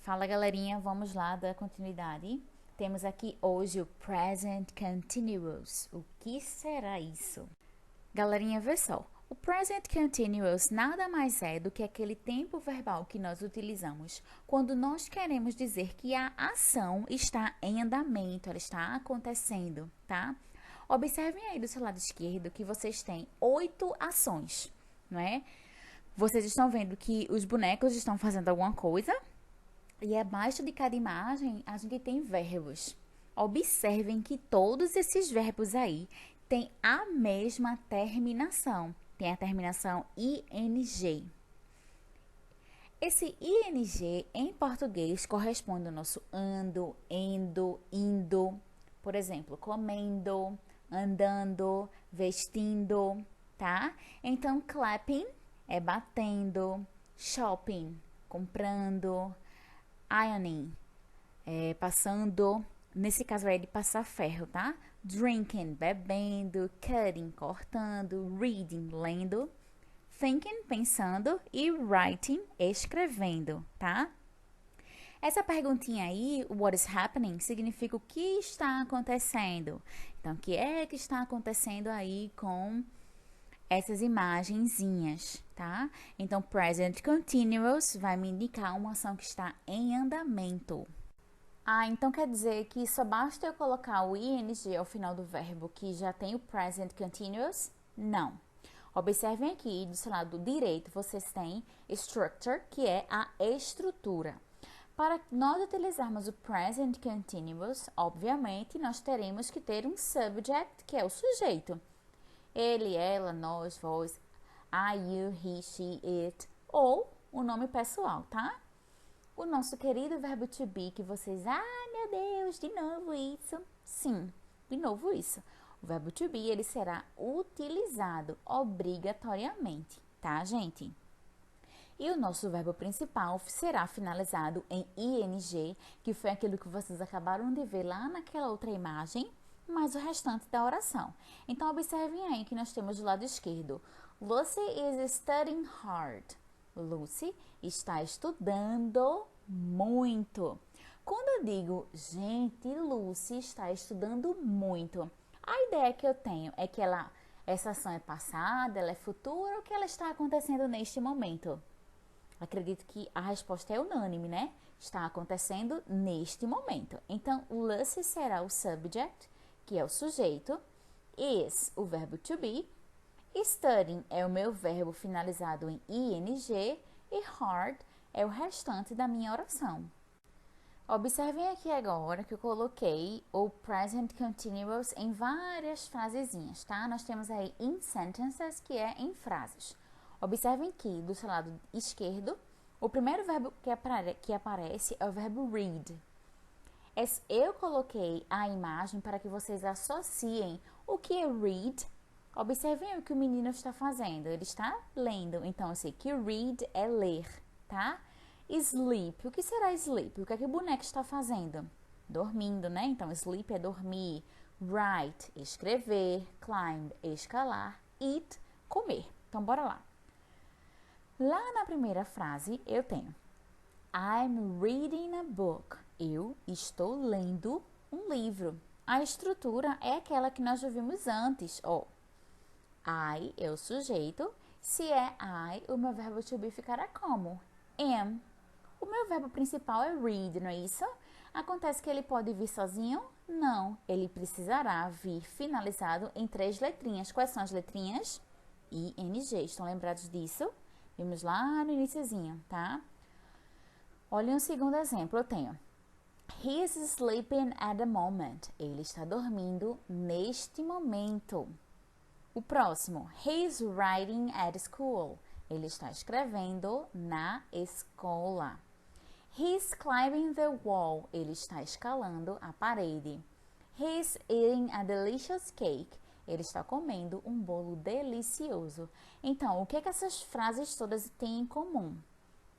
Fala, galerinha, vamos lá dar continuidade. Temos aqui hoje o Present Continuous. O que será isso? Galerinha, vê só. O Present Continuous nada mais é do que aquele tempo verbal que nós utilizamos quando nós queremos dizer que a ação está em andamento, ela está acontecendo, tá? Observem aí do seu lado esquerdo que vocês têm 8 ações, não é? Vocês estão vendo que os bonecos estão fazendo alguma coisa? E abaixo de cada imagem, a gente tem verbos. Observem que todos esses verbos aí têm a mesma terminação. Tem a terminação ing. Esse ing em português corresponde ao nosso ando, endo, indo. Por exemplo, comendo, andando, vestindo, tá? Então, clapping é batendo, shopping, comprando, ironing, passando, nesse caso é de passar ferro, tá? Drinking, bebendo, cutting, cortando, reading, lendo, thinking, pensando e writing, escrevendo, tá? Essa perguntinha aí, what is happening, significa o que está acontecendo. Então, o que é que está acontecendo aí com essas imagenzinhas, tá? Então, present continuous vai me indicar uma ação que está em andamento. Então quer dizer que só basta eu colocar o ing ao final do verbo que já tem o present continuous? Não. Observem aqui, do seu lado direito, vocês têm structure, que é a estrutura. Para nós utilizarmos o present continuous, obviamente, nós teremos que ter um subject, que é o sujeito. Ele, ela, nós, vós, I, you, he, she, it, ou o nome pessoal, tá? O nosso querido verbo to be, que vocês, meu Deus, de novo isso. Sim, de novo isso. O verbo to be, ele será utilizado obrigatoriamente, tá, gente? E o nosso verbo principal será finalizado em ing, que foi aquilo que vocês acabaram de ver lá naquela outra imagem, mais o restante da oração. Então, observem aí que nós temos do lado esquerdo. Lucy is studying hard. Lucy está estudando muito. Quando eu digo, gente, Lucy está estudando muito, a ideia que eu tenho é que essa ação é passada, ela é futura ou que ela está acontecendo neste momento? Acredito que a resposta é unânime, né? Está acontecendo neste momento. Então, Lucy será o subject, que é o sujeito, is o verbo to be, studying é o meu verbo finalizado em ing e hard é o restante da minha oração. Observem aqui agora que eu coloquei o present continuous em várias frasezinhas, tá? Nós temos aí in sentences, que é em frases. Observem que do seu lado esquerdo, o primeiro verbo que aparece é o verbo read. Eu coloquei a imagem para que vocês associem o que é read. Observem o que o menino está fazendo. Ele está lendo. Então, eu sei que read é ler, tá? Sleep. O que será sleep? O que é que o boneco está fazendo? Dormindo, né? Então, sleep é dormir. Write, escrever. Climb, escalar. Eat, comer. Então, bora lá. Lá na primeira frase, eu tenho I'm reading a book. Eu estou lendo um livro. A estrutura é aquela que nós já vimos antes, ó. I é o sujeito. Se é I, o meu verbo to be ficará como? Am. O meu verbo principal é read, não é isso? Acontece que ele pode vir sozinho? Não. Ele precisará vir finalizado em 3 letrinhas. Quais são as letrinhas? ING. Estão lembrados disso? Vimos lá no iniciozinho, tá? Olhem o segundo exemplo. Eu tenho He is sleeping at the moment. Ele está dormindo neste momento. O próximo, he is writing at school. Ele está escrevendo na escola. He is climbing the wall. Ele está escalando a parede. He is eating a delicious cake. Ele está comendo um bolo delicioso. Então, o que essas frases todas têm em comum?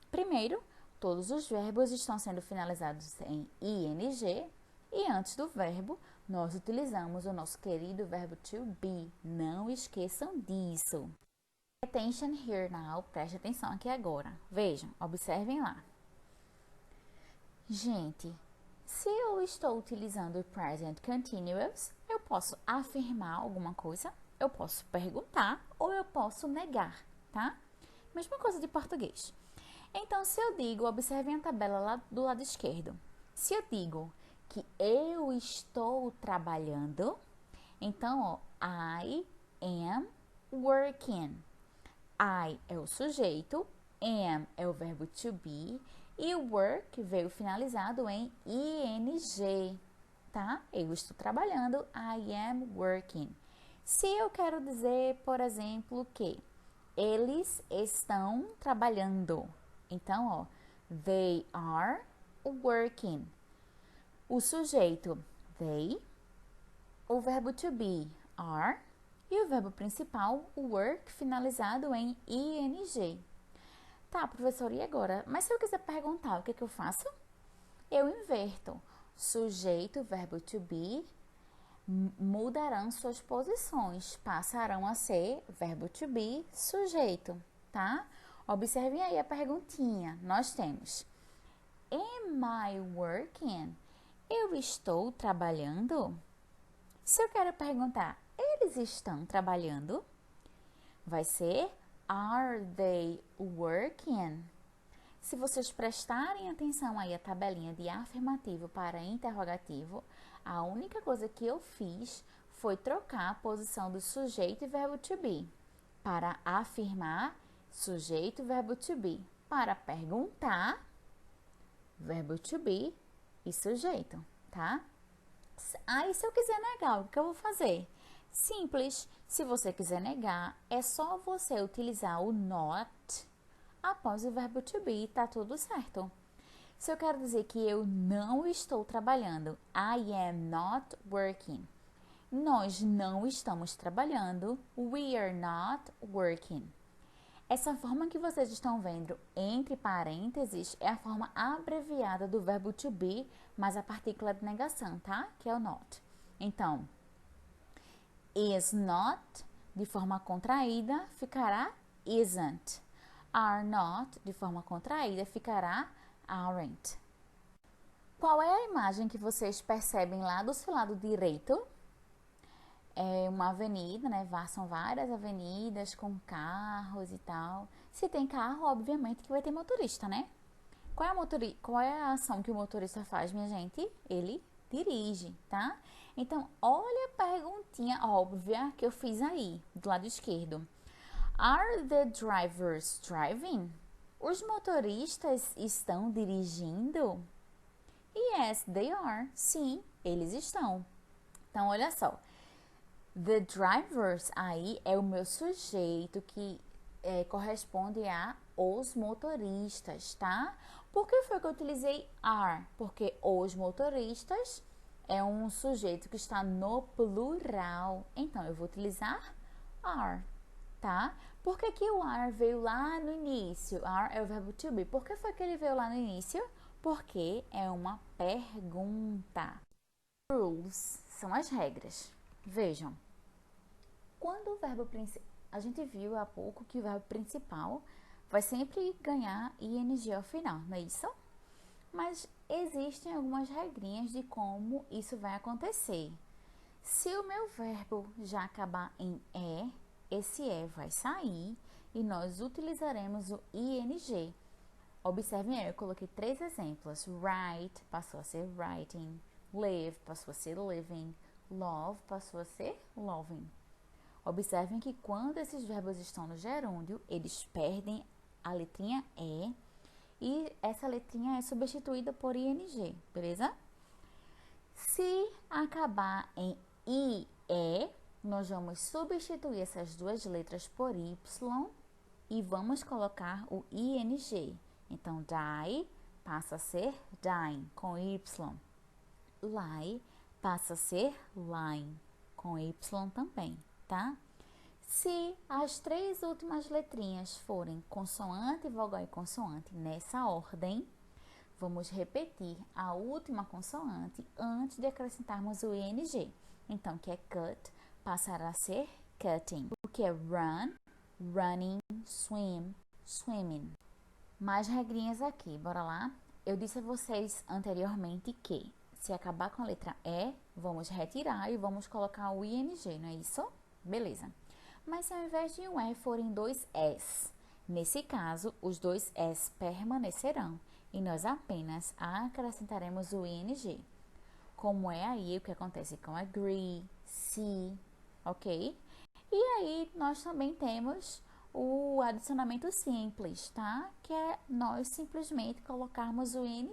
Primeiro, todos os verbos estão sendo finalizados em ing e antes do verbo, nós utilizamos o nosso querido verbo to be. Não esqueçam disso. Attention here now. Preste atenção aqui agora. Vejam, observem lá. Gente, se eu estou utilizando o present continuous, eu posso afirmar alguma coisa, eu posso perguntar ou eu posso negar, tá? Mesma coisa de português. Então, se eu digo, observem a tabela lá do lado esquerdo. Se eu digo que eu estou trabalhando, então, ó, I am working. I é o sujeito, am é o verbo to be e o work veio finalizado em ing, tá? Eu estou trabalhando, I am working. Se eu quero dizer, por exemplo, que eles estão trabalhando, então, ó, they are working. O sujeito, they, o verbo to be, are, e o verbo principal, work, finalizado em ing. Tá, professor, e agora? Mas se eu quiser perguntar, o que eu faço? Eu inverto. Sujeito, verbo to be, mudarão suas posições. Passarão a ser verbo to be, sujeito, tá? Observem aí a perguntinha. Nós temos Am I working? Eu estou trabalhando? Se eu quero perguntar, eles estão trabalhando? Vai ser Are they working? Se vocês prestarem atenção aí à tabelinha de afirmativo para interrogativo, a única coisa que eu fiz foi trocar a posição do sujeito e verbo to be. Para afirmar, sujeito e verbo to be. Para perguntar, verbo to be e sujeito, tá? Aí, se eu quiser negar, o que eu vou fazer? Simples. Se você quiser negar, é só você utilizar o not após o verbo to be, tá tudo certo. Se eu quero dizer que eu não estou trabalhando, I am not working. Nós não estamos trabalhando, we are not working. Essa forma que vocês estão vendo entre parênteses é a forma abreviada do verbo to be, mais a partícula de negação, tá? Que é o not. Então, is not, de forma contraída, ficará isn't. Are not, de forma contraída, ficará aren't. Qual é a imagem que vocês percebem lá do seu lado direito? É uma avenida, né? São várias avenidas com carros e tal. Se tem carro, obviamente que vai ter motorista, né? Qual é a ação que o motorista faz, minha gente? Ele dirige, tá? Então, olha a perguntinha óbvia que eu fiz aí, do lado esquerdo. Are the drivers driving? Os motoristas estão dirigindo? Yes, they are. Sim, eles estão. Então, olha só. The drivers aí é o meu sujeito que corresponde a os motoristas, tá? Por que foi que eu utilizei are? Porque os motoristas é um sujeito que está no plural. Então, eu vou utilizar are, tá? Por que que o are veio lá no início? Are é o verbo to be. Por que foi que ele veio lá no início? Porque é uma pergunta. Rules são as regras. Vejam. Quando o verbo principal, a gente viu há pouco que o verbo principal vai sempre ganhar ing ao final, não é isso? Mas existem algumas regrinhas de como isso vai acontecer. Se o meu verbo já acabar em esse vai sair e nós utilizaremos o ing. Observem aí, eu coloquei 3 exemplos. Write passou a ser writing, live passou a ser living, love passou a ser loving. Observem que quando esses verbos estão no gerúndio, eles perdem a letrinha e essa letrinha é substituída por ing, beleza? Se acabar em ie, nós vamos substituir essas duas letras por y e vamos colocar o ing. Então, die passa a ser dying, com y. Lie passa a ser lying, com y também, tá? Se as 3 últimas letrinhas forem consoante, vogal e consoante nessa ordem, vamos repetir a última consoante antes de acrescentarmos o ing. Então, que é cut, passará a ser cutting. O que é run, running, swim, swimming. Mais regrinhas aqui, bora lá? eu disse a vocês anteriormente que se acabar com a letra E, vamos retirar e vamos colocar o ing, não é isso? Beleza. Mas se ao invés de um E forem dois S, nesse caso, os dois S permanecerão e nós apenas acrescentaremos o ing. Como é aí o que acontece com agree, see, ok? E aí nós também temos o adicionamento simples, tá? Que é nós simplesmente colocarmos o ing.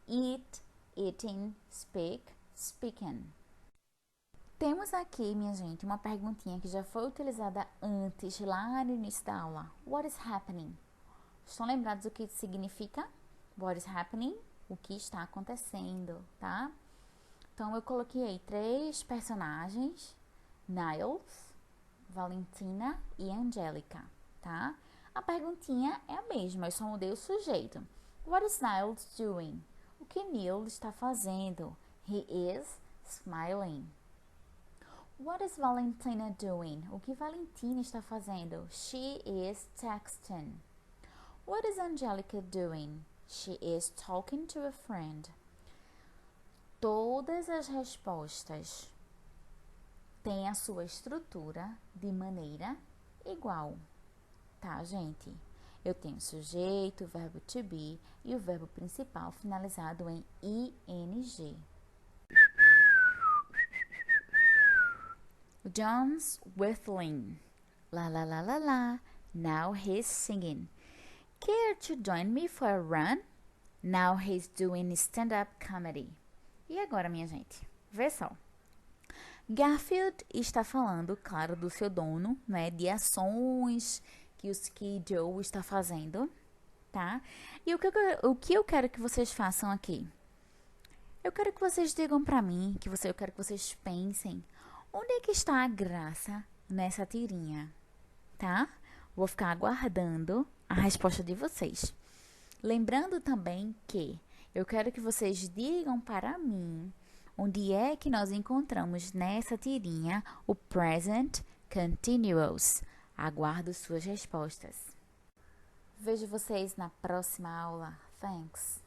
Eat, eating, speak, speaking. Temos aqui, minha gente, uma perguntinha que já foi utilizada antes, lá no início da aula. What is happening? Estão lembrados do que significa? What is happening? O que está acontecendo, tá? Então, eu coloquei aí 3 personagens, Niles, Valentina e Angélica, tá? A perguntinha é a mesma, eu só mudei o sujeito. What is Niles doing? O que Neil está fazendo? He is smiling. What is Valentina doing? O que Valentina está fazendo? She is texting. What is Angelica doing? She is talking to a friend. Todas as respostas têm a sua estrutura de maneira igual, tá, gente? Eu tenho sujeito, o verbo to be e o verbo principal finalizado em ing. John's whistling. La la la la la. Now he's singing. Care to join me for a run? Now he's doing stand-up comedy. E agora, minha gente? Vê só. Garfield está falando, claro, do seu dono, né? De ações que Joe está fazendo, tá? E o que eu quero que vocês façam aqui? Eu quero que vocês digam pra mim, eu quero que vocês pensem, onde é que está a graça nessa tirinha, tá? Vou ficar aguardando a resposta de vocês. Lembrando também que eu quero que vocês digam para mim onde é que nós encontramos nessa tirinha o present continuous. Aguardo suas respostas. Vejo vocês na próxima aula. Thanks!